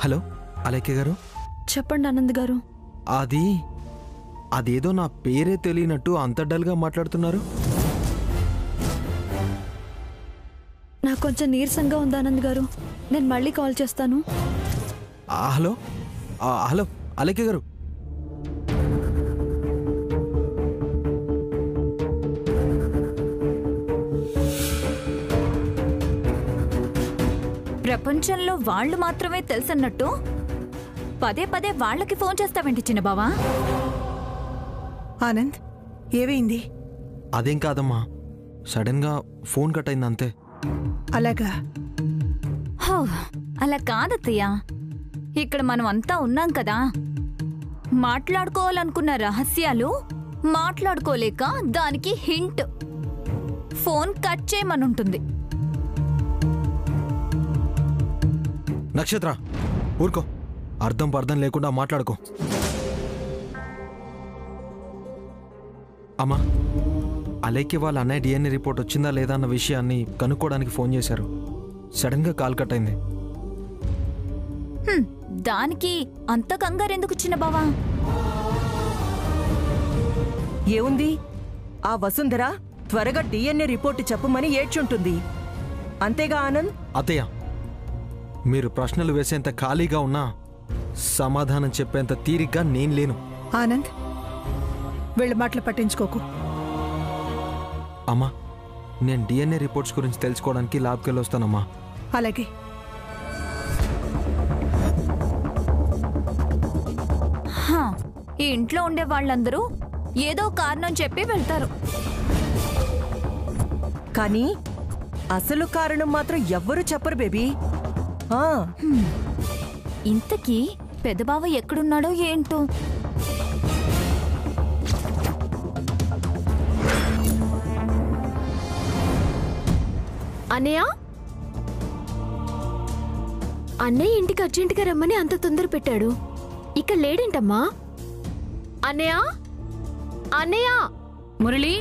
Hello Alekhya గారు. చెప్పండి ఆనంద్ గారు. అదేదో నా పేరే తెలియనట్టు అంత డల్గా మాట్లాడుతున్నారు. నాకు కొంచెం నీరసంగా ఉంది ఆనంద్ గారు. నేను మళ్ళీ కాల్ చేస్తాను. హలో హలో అలేఖ్య గారు. ప్రపంచంలో వాళ్ళు మాత్రమే తెలుసన్నట్టు పదే పదే వాళ్ళకి ఫోన్ చేస్తావేంటి చిన్న బావా? ఆనంద్, ఏమైంది? అదేం కాదమ్మా, సడన్ గా ఫోన్ కట్ అయింది అంతే. అలాగా? అలా కాదత్తయ్య, ఇక్కడ మనం అంతా ఉన్నాం కదా. మాట్లాడుకోవాలనుకున్న రహస్యాలు మాట్లాడుకోలేక దానికి హింట్ ఫోన్ కట్ చేయమనుంటుంది. నక్షత్ర ఊరుకో, అర్థం పర్థం లేకుండా మాట్లాడుకో. అమ్మా, అలేఖ్య వాళ్ళ అన్నయ్య డిఎన్ఏ రిపోర్ట్ వచ్చిందా లేదా అన్న విషయాన్ని కనుక్కోవడానికి ఫోన్ చేశారు. సడన్ గా కాల్ కట్ అయింది. దానికి అంత కంగారెందుకు చిన్న బావా? ఏముంది, ఆ వసుంధర త్వరగా డిఎన్ఏ రిపోర్టు చెప్పమని ఏడ్చుంటుంది. అంతేగా ఆనంద్? అత్తయ్య, మీరు ప్రశ్నలు వేసేంత ఖాళీగా ఉన్నా సమాధానం చెప్పేంత తీరిగ్గా నేను లేను. ఆనంద్, వీళ్ళ మాటలు పట్టించుకోకు. అమ్మా, నేను డిఎన్ఏ రిపోర్ట్స్ గురించి తెలుసుకోవడానికి ల్యాబ్కి వెళ్ళి వస్తానమ్మా. అలాగే. ఈ ఇంట్లో ఉండే వాళ్ళందరూ ఏదో కారణం చెప్పి వెళ్తారు, కానీ అసలు కారణం మాత్రం ఎవ్వరూ చెప్పరు బేబీ. ఇంతకీ పెద్దబావ ఎక్కడున్నాడో ఏంటో. అన్నయ్య, అన్నయ్య ఇంటికి అర్జెంటుగా రమ్మని అంత తొందర పెట్టాడు. ఇక్కడ లేడేంటమ్మా? అన్నయ్య, అన్నయ్య. మురళి,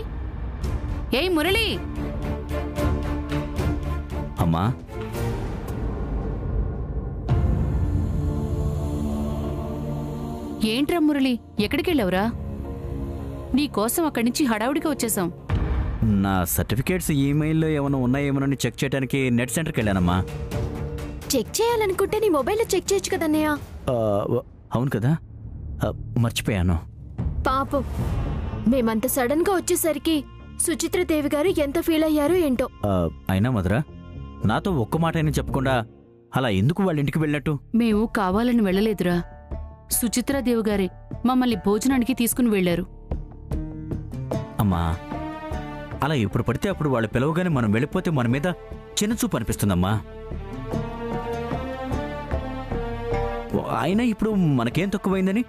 ఏయ్ మురళి. అమ్మా, ఏంట్రా మురళి, ఎక్కడికెళ్ళావురా? నీకోసం అక్కడి నుంచి హడావుడిగా వచ్చేసాం. నా సర్టిఫికేట్స్ ఈమెయిల్లో ఏమైనా ఉన్నాయేమోనని చెక్ చేయడానికి నెట్ సెంటర్కి వెళ్ళానమ్మా. చెక్ చేయాలనుకుంటే నీ మొబైల్లో చెక్ చేయొచ్చు కదన్నయ్య. అవును కదా, మర్చిపోయాను. పాపం, మేమంత సడన్ గా వచ్చేసరికి సుచిత్రదేవి గారు ఎంత ఫీల్ అయ్యారో ఏంటో. అయినా మధురా, నాతో ఒక్క మాట అయినా చెప్పకుండా అలా ఎందుకు వాళ్ళ ఇంటికి వెళ్ళినట్టు? మేము కావాలని వెళ్ళలేదురా. సుచిత్రాదేవి గారే మమ్మల్ని భోజనానికి తీసుకుని వెళ్లారు. అమ్మా, అలా ఎప్పుడు పడితే అప్పుడు వాళ్ళు పిలవగానే మనం వెళ్ళిపోతే మన మీద చిన్నచూపు అనిపిస్తుందమ్మా. అయినా ఇప్పుడు మనకేం తక్కువైందని?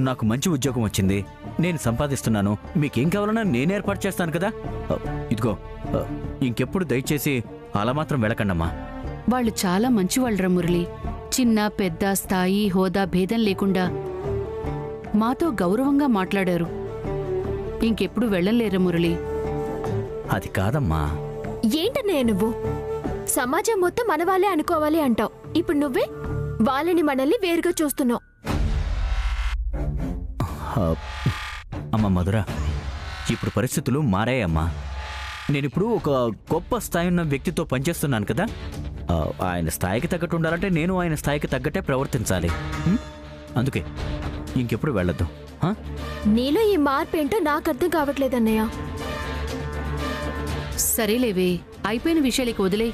నాకు మంచి ఉద్యోగం వచ్చింది, నేను సంపాదిస్తున్నాను, మీకేం కావాలన్నా నేను ఏర్పాటు చేస్తాను కదా. ఇదిగో, ఇంకెప్పుడు దయచేసి అలా మాత్రం వెళ్ళకండమ్మా. వాళ్ళు చాలా మంచివాళ్ళరా మురళి. చిన్న పెద్ద స్థాయి హోదా భేదం లేకుండా మాతో గౌరవంగా మాట్లాడారు. ఇంకెప్పుడు వెళ్ళలేరా మురళి? అది కాదమ్మా. ఏంటన్నయ్య నువ్వు? సమాజం మొత్తం మన వాళ్ళే అనుకోవాలి అంటావు. ఇప్పుడు నువ్వే వాళ్ళని మనల్ని వేరుగా చూస్తున్నావు. అమ్మ మధురా, ఇప్పుడు పరిస్థితులు మారాయమ్మా. నేనిప్పుడు ఒక గొప్ప స్థాయి ఉన్న వ్యక్తితో పనిచేస్తున్నాను కదా. ఆయన స్థాయికి తగ్గట్టు ఉండాలంటే నేను ఆయన స్థాయికి తగ్గట్టే ప్రవర్తించాలి. అందుకే ఇంకెప్పుడు వెళ్ళొద్దు. నీలో ఈ మార్పు ఏంటో నాకు అర్థం కావట్లేదన్నయ్య. సరేలేవే, అయిపోయిన విషయాలకి వదిలే.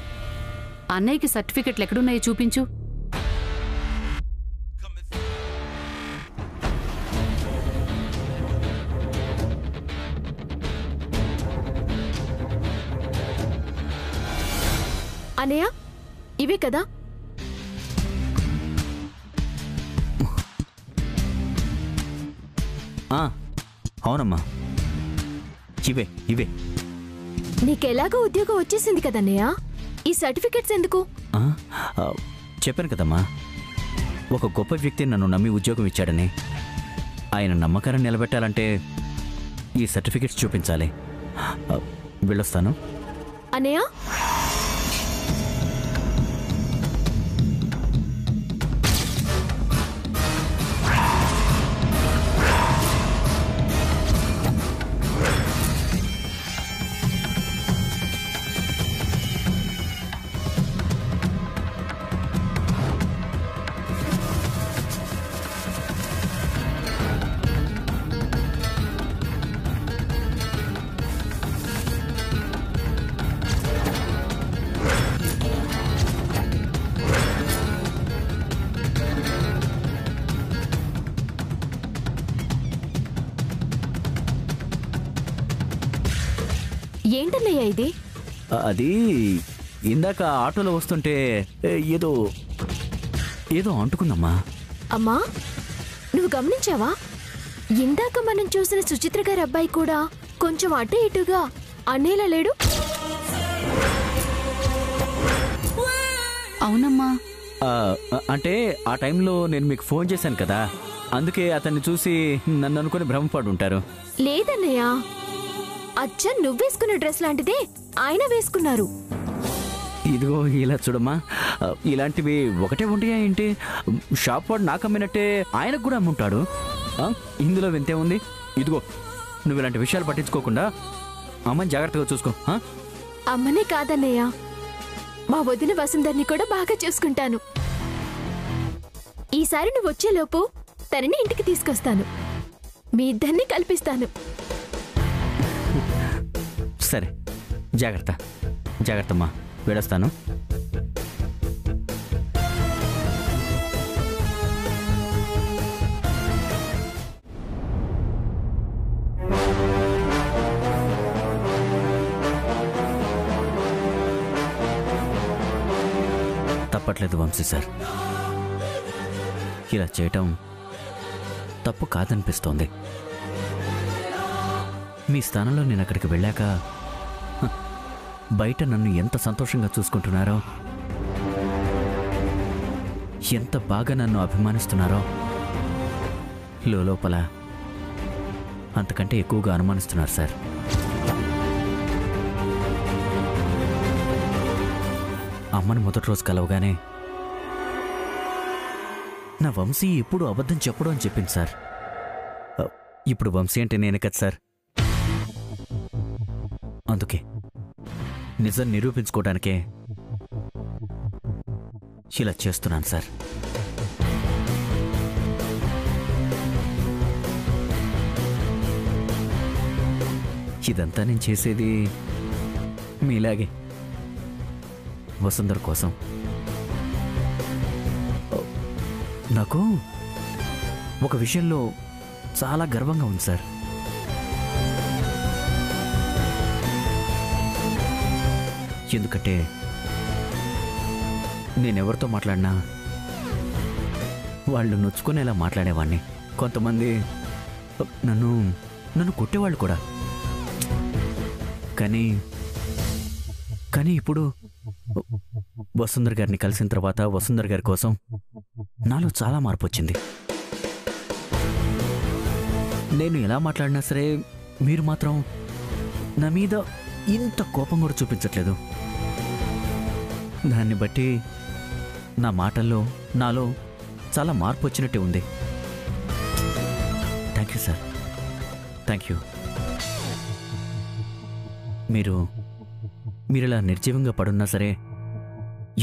అన్నయ్యకి సర్టిఫికెట్లు ఎక్కడున్నాయో చూపించు. అన్నయ్య, ఇవే కదా? అవునమ్మా, ఇవే ఇవే. నీకెలాగో ఉద్యోగం వచ్చేసింది కదన్నయ్య, ఈ సర్టిఫికెట్స్ ఎందుకు? చెప్పాను కదమ్మా, ఒక గొప్ప వ్యక్తి నన్ను నమ్మి ఉద్యోగం ఇచ్చాడని. ఆయన నమ్మకాన్ని నిలబెట్టాలంటే ఈ సర్టిఫికెట్స్ చూపించాలి. వెళ్ళొస్తాను. అన్నయ్య, ఏంటన్నయ్య ఇది? అది ఇందాక ఆటోలో వస్తుంటే ఏదో ఏదో అంటుకుందమ్మా. అమ్మా, నువ్వు గమనించావా? ఇందాక మనం చూసిన సుచిత్ర గారి అబ్బాయి కూడా కొంచెం అటు ఇటుగా అనేలా లేడు? అవునమ్మా. అంటే ఆ టైంలో నేను మీకు ఫోన్ చేశాను కదా, అందుకే అతన్ని చూసి నన్ను అనుకుని భ్రమపడి ఉంటారు. లేదన్నయ్య, అచ్చ నువ్వేసుకున్న డ్రెస్ లాంటిదే ఆయన వేసుకున్నారు. ఇదిగో ఇలా చూడమ్మా, ఇలాంటివి ఒకటే ఉంటాయా ఏంటి? షాప్ వాడు నాకు అమ్మినట్టే ఆయనకు కూడా అమ్ముంటాడు. ఇందులో వింతే ఉంది. ఇదిగో నువ్వు ఇలాంటి విషయాలు పట్టించుకోకుండా అమ్మని జాగ్రత్తగా చూసుకో. అమ్మనే కాదన్నయ్య, మా వదిన వసుంధర్ని కూడా బాగా చూసుకుంటాను. ఈసారి నువ్వు వచ్చేలోపు తనని ఇంటికి తీసుకొస్తాను. మీ ఇద్దరిని కల్పిస్తాను. సరే, జాగ్రత్త జాగ్రత్తమ్మా, వెళ్ళొస్తాను. తప్పట్లేదు వంశీ సార్, ఇలా చేయటం తప్పు కాదనిపిస్తోంది. మీ స్థానంలో నేను అక్కడికి వెళ్ళాక బయట నన్ను ఎంత సంతోషంగా చూసుకుంటున్నారో, ఎంత బాగా నన్ను అభిమానిస్తున్నారో, లోపల అంతకంటే ఎక్కువగా అనుమానిస్తున్నారు సార్. అమ్మని మొదటి రోజు కలవగానే నా వంశీ ఎప్పుడు అబద్ధం చెప్పడం అని చెప్పింది సార్. ఇప్పుడు వంశీ అంటే నేనే కదా సార్. అందుకే నిజం నిరూపించుకోవడానికే ఇలా చేస్తున్నాను సార్. ఇదంతా నేను చేసేది మీలాగే వసుంధర కోసం. నాకు ఒక విషయంలో చాలా గర్వంగా ఉంది సార్. ఎందుకంటే నేనెవరితో మాట్లాడినా వాళ్ళు నొచ్చుకునేలా మాట్లాడేవాడిని. కొంతమంది నన్ను కొట్టేవాళ్ళు కూడా. కానీ ఇప్పుడు వసుంధర గారిని కలిసిన తర్వాత వసుంధర గారి కోసం నాలో చాలా మార్పు వచ్చింది. నేను ఎలా మాట్లాడినా సరే మీరు మాత్రం నా మీద ఇంత కోపం కూడా చూపించట్లేదు. దాన్ని బట్టి నా మాటల్లో నాలో చాలా మార్పు వచ్చినట్టే ఉంది. Thank you sir, thank you. మీరు ఇలా నిర్జీవంగా పడున్నా సరే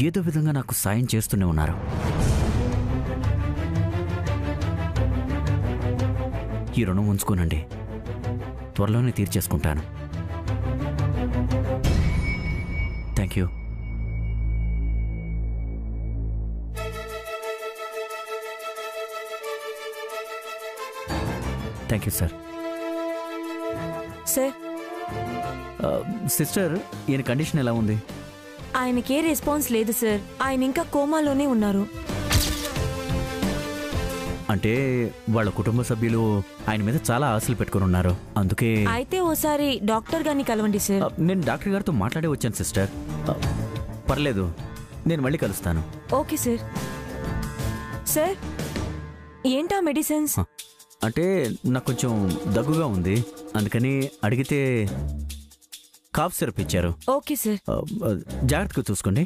ఏదో విధంగా నాకు సాయం చేస్తూనే ఉన్నారు. ఈ రుణం ఉంచుకోనండి, త్వరలోనే తీర్చేసుకుంటాను. Thank you. Thank you sir. Sir, sister, ఈయన కండిషన్ ఎలా ఉంది? ఆయనకే రెస్పాన్స్ లేదు సార్. ఆయన ఇంకా కోమాలోనే ఉన్నారు. అంటే వాళ్ళ కుటుంబ సభ్యులు ఆయన మీద చాలా ఆశలు పెట్టుకుని ఉన్నారు. అందుకే అయితే ఓసారి డాక్టర్ గారిని కలవండి సార్. నేను డాక్టర్ గారితో మాట్లాడే వచ్చాను సిస్టర్. పర్లేదు, నేను మళ్ళీ కలుస్తాను. Okay sir. సార్, ఏంటా మెడిసిన్స్? అంటే నాకు కొంచెం దగ్గుగా ఉంది, అందుకని అడిగితే కాఫ్ సిరప్ ఇచ్చారు. Okay sir. జాగ్రత్తగా చూసుకోండి.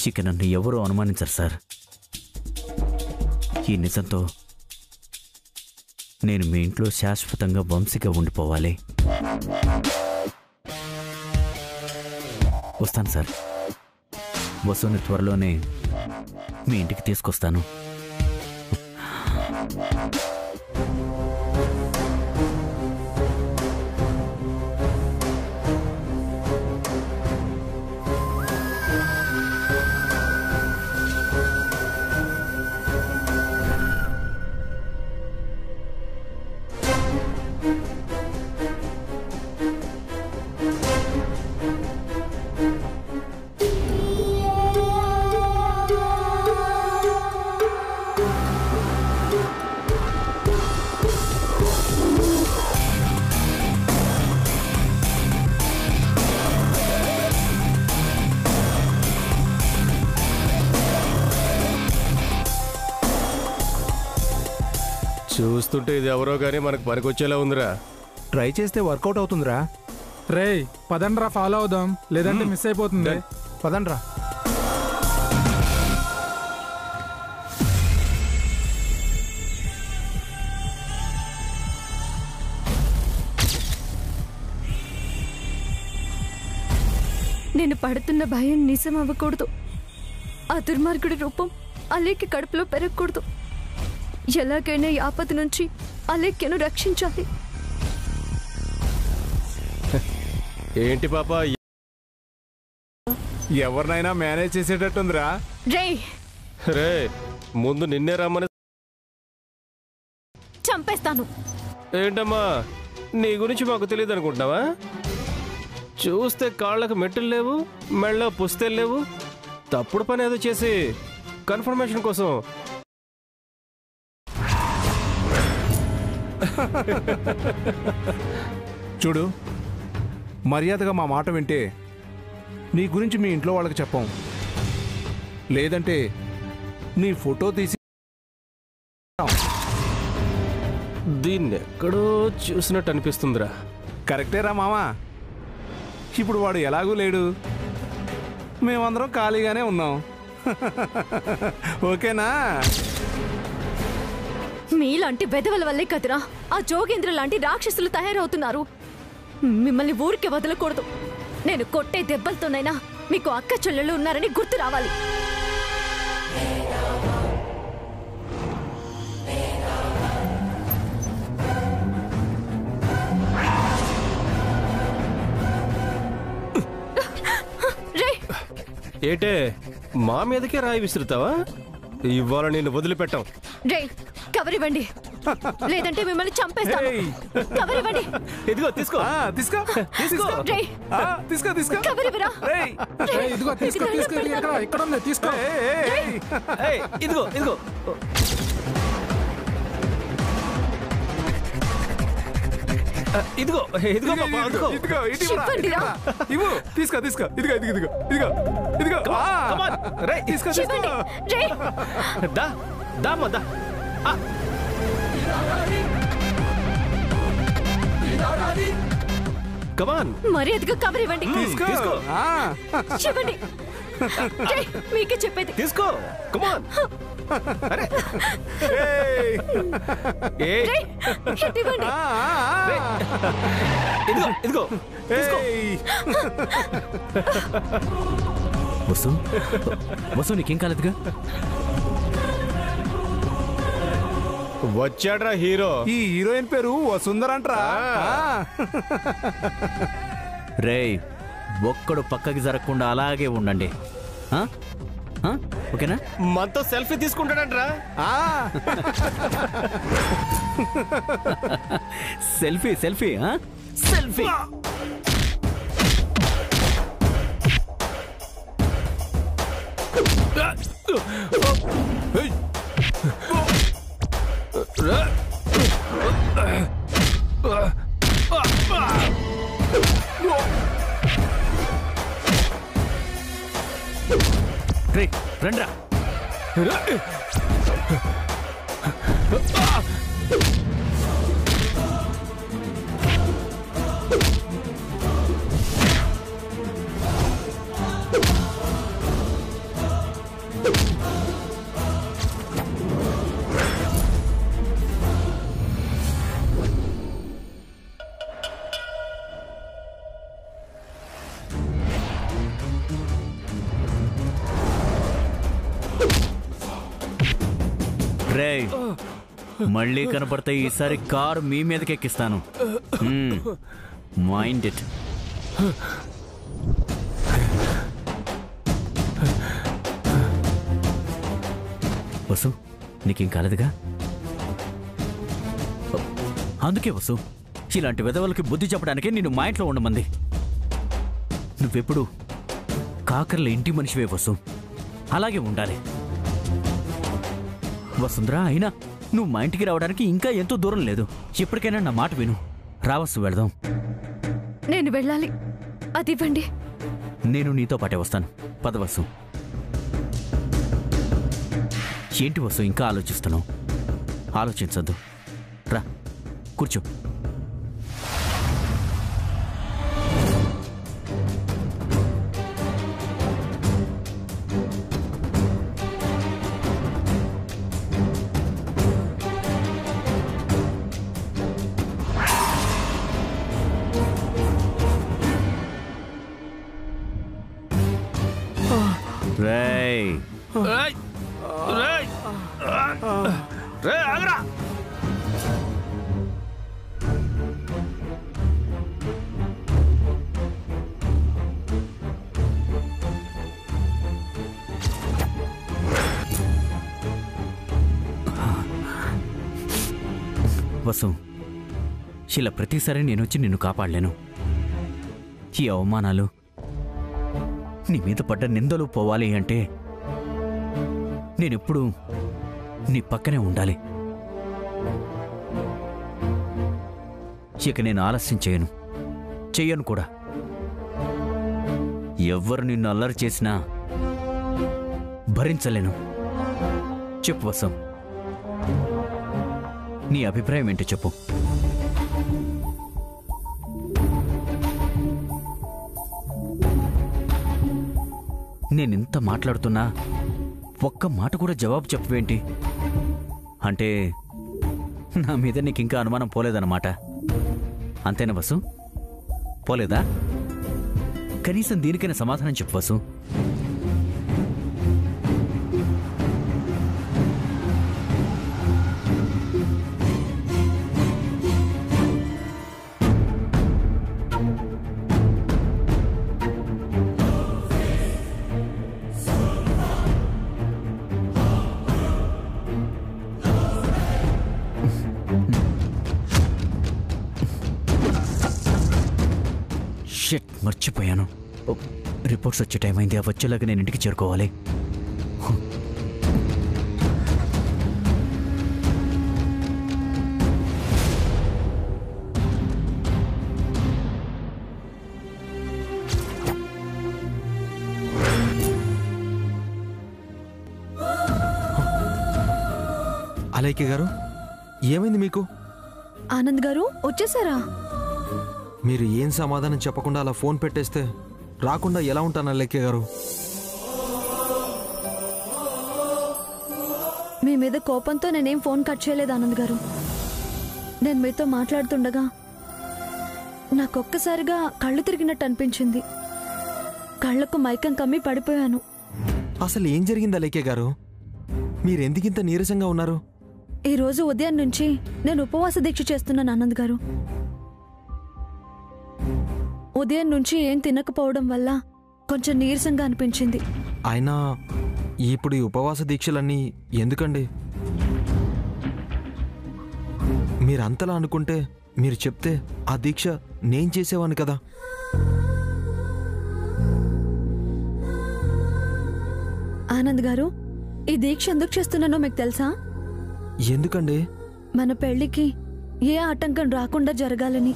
ఇక నన్ను ఎవరూ అనుమానించరు సార్. ఈ నిజంతో నేను మీ ఇంట్లో శాశ్వతంగా వంశీగా ఉండిపోవాలి. వస్తాను సార్. వసుని త్వరలోనే మీ ఇంటికి తీసుకొస్తాను. చూస్తుంటే ఇది ఎవరో కానీ మనకు పనికొచ్చేలా ఉందిరా. ట్రై చేస్తే వర్కౌట్ అవుతుందిరా. రేయ్ పదండ్రా, ఫాలో అవుదాం, లేదంటే మిస్ అయిపోతుంది. పదండ్రా. నేను పడుతున్న భయం నిజం అవ్వకూడదు. ఆ దుర్మార్గుడి రూపం అలేఖ్య కడుపులో పెరగకూడదు. ఎలాగైనా ఈ ఆపద నుంచి అలేఖ్యను రక్షించాలి. ఏంటి పాప, ఎవరినైనా మేనేజ్ చేసేటట్టుందిరా. రే ముందు నిన్నే రమ్మని. చంపేస్తాను. ఏంటమ్మా నీ గురించి మాకు తెలియదు అనుకుంటున్నావా? చూస్తే కాళ్ళకు మెట్టులు లేవు, మెళ్ళ పుస్తలు లేవు. తప్పుడు పని ఏదో చేసి కన్ఫర్మేషన్ కోసం చూడు, మర్యాదగా మా మాట వింటే నీ గురించి మీ ఇంట్లో వాళ్ళకి చెప్పం. లేదంటే నీ ఫోటో తీసి. దీన్ని ఎక్కడో చూసినట్టు అనిపిస్తుందిరా. కరెక్టేరా మామా. ఇప్పుడు వాడు ఎలాగూ లేడు, మేమందరం ఖాళీగానే ఉన్నాం. ఓకేనా? మీలాంటి బెదవల వల్లే కదరా ఆ జోగేంద్ర లాంటి రాక్షసులు తయారవుతున్నారు. మిమ్మల్ని ఊరికే వదలకూడదు. నేను కొట్టే దెబ్బలతోనైనా మీకు అక్క చెల్లెళ్ళు ఉన్నారని గుర్తు రావాలి. ఏటే మా మీదకే రాయి విసురుతావా? ఇవాళ నేను వదిలిపెట్టాం. రే కవర్ ఇవ్వండి, లేదంటే మిమ్మల్ని చంపేస్తాను. కవర్ ఇవ్వండి. ఇదిగో తీసుకో తీసుకో తీసుకో తీసుకో తీసుకో. కవర్ ఇవ్వరా? ఇదిగో తీసుకో తీసుకో. ఇక్కడ ఉంది, తీసుకో. ఇదిగో ఇదిగో. ఇదిగో ఇదిగో పాపా, ఇదిగో ఇవ్వండిరా. ఇవ్వు. తీసుకో తీసుకో. ఇదిగో ఇదిగో ఇదిగో ఇదిగో ఇదిగో. రేయ్ తీసుకో తీసుకో. రే దా దామ్మా దా. కమాన్ మర్యాదగా కవర్ ఇవ్వండి. తీసుకో. ఇవ్వండి. మీకే చెప్పేది. తీసుకో కమాన్. అరే ఇవ్వండి. ఇదిగో ఇదిగో తీసుకో. వసు వసు నీకేం కాలేదుగా? వచ్చాడ్రా హీరో. ఈ హీరోయిన్ పేరు వసుంధర అంటరా. రేయ్ ఒక్కడు పక్కకి జరగకుండా అలాగే ఉండండి. ఓకేనా? మనతో సెల్ఫీ తీసుకుంటాడంట్రా. Selfie selfie selfie. రండ్రా. రేయ్ మళ్ళీ కనపడితే ఈసారి కారు మీ మీదకి ఎక్కిస్తాను. Mind it. వసు నీకేం కాలేదుగా? అందుకే వసు ఇలాంటి విధవలకి బుద్ధి చెప్పడానికే నేను మా ఇంట్లో ఉండమంది. నువ్వెప్పుడు కాకర్ల ఇంటి మనిషివే వసు, అలాగే ఉండాలి. వసుంధరా అయినా నువ్వు మా ఇంటికి రావడానికి ఇంకా ఎంతో దూరం లేదు. ఇప్పటికైనా నా మాట విను. రావసు వెళదాం. నేను వెళ్ళాలి, అది ఇవ్వండి. నేను నీతో పాటే వస్తాను. పద వసు. ఏంటి వసు ఇంకా ఆలోచిస్తున్నావు? ఆలోచించద్దు. కూర్చో. రేయ్ ఆగరా. వసు, ఇలా ప్రతిసారి నేను వచ్చి నిన్ను కాపాడలేను. ఈ అవమానాలు, నీ మీద పడ్డ నిందలు పోవాలి అంటే నేనెప్పుడు నీ పక్కనే ఉండాలి. ఇక నేను ఆలస్యం చెయ్యను కూడా. ఎవ్వరు నిన్ను అల్లరి చేసినా భరించలేను. చెప్పు వసు, నీ అభిప్రాయం ఏంటో చెప్పు. నేనింత మాట్లాడుతున్నా ఒక్క మాట కూడా జవాబు చెప్పవేంటి? అంటే నా మీద నీకు ఇంకా అనుమానం పోలేదన్నమాట. అంతేనా వసు? పోలేదా? కనీసం దీనికైనా సమాధానం చెప్పు వసు. షిట్, మర్చిపోయాను. రిపోర్ట్స్ వచ్చే టైం అయింది. వచ్చేలాగా నేను ఇంటికి చేరుకోవాలి. అలైకే గారు, ఏమైంది మీకు? ఆనంద్ గారు వచ్చేసారా? మీరు ఏం సమాధానం చెప్పకుండా అలా ఫోన్ పెట్టేస్తే రాకుండా ఎలా ఉంటాను అలైకే గారు? మీ మీద కోపంతో నేనేం ఫోన్ కట్ చేయలేదు ఆనంద్ గారు. నేను మీతో మాట్లాడుతుండగా నాకొక్కసారిగా కళ్ళు తిరిగినట్టు అనిపించింది. కళ్ళకు మైకం కమ్మి పడిపోయాను. అసలు ఏం జరిగింది అలైకే గారు? మీరెందుకింత నీరసంగా ఉన్నారు? ఈరోజు ఉదయం నుంచి నేను ఉపవాస దీక్ష చేస్తున్నాను ఆనంద్ గారు. ఉదయం నుంచి ఏం తినకపోవడం వల్ల కొంచెం నీరసంగా అనిపించింది. అయినా ఇప్పుడు ఈ ఉపవాస దీక్షలన్నీ ఎందుకండి? మీరంతలా అనుకుంటే మీరు చెప్తే ఆ దీక్ష నేను చేసేవాను కదా. ఆనంద్ గారు, ఈ దీక్ష ఎందుకు చేస్తున్నానో మీకు తెలుసా? ఎందుకండి? మన పెళ్లికి ఏ ఆటంకం రాకుండా జరగాలని.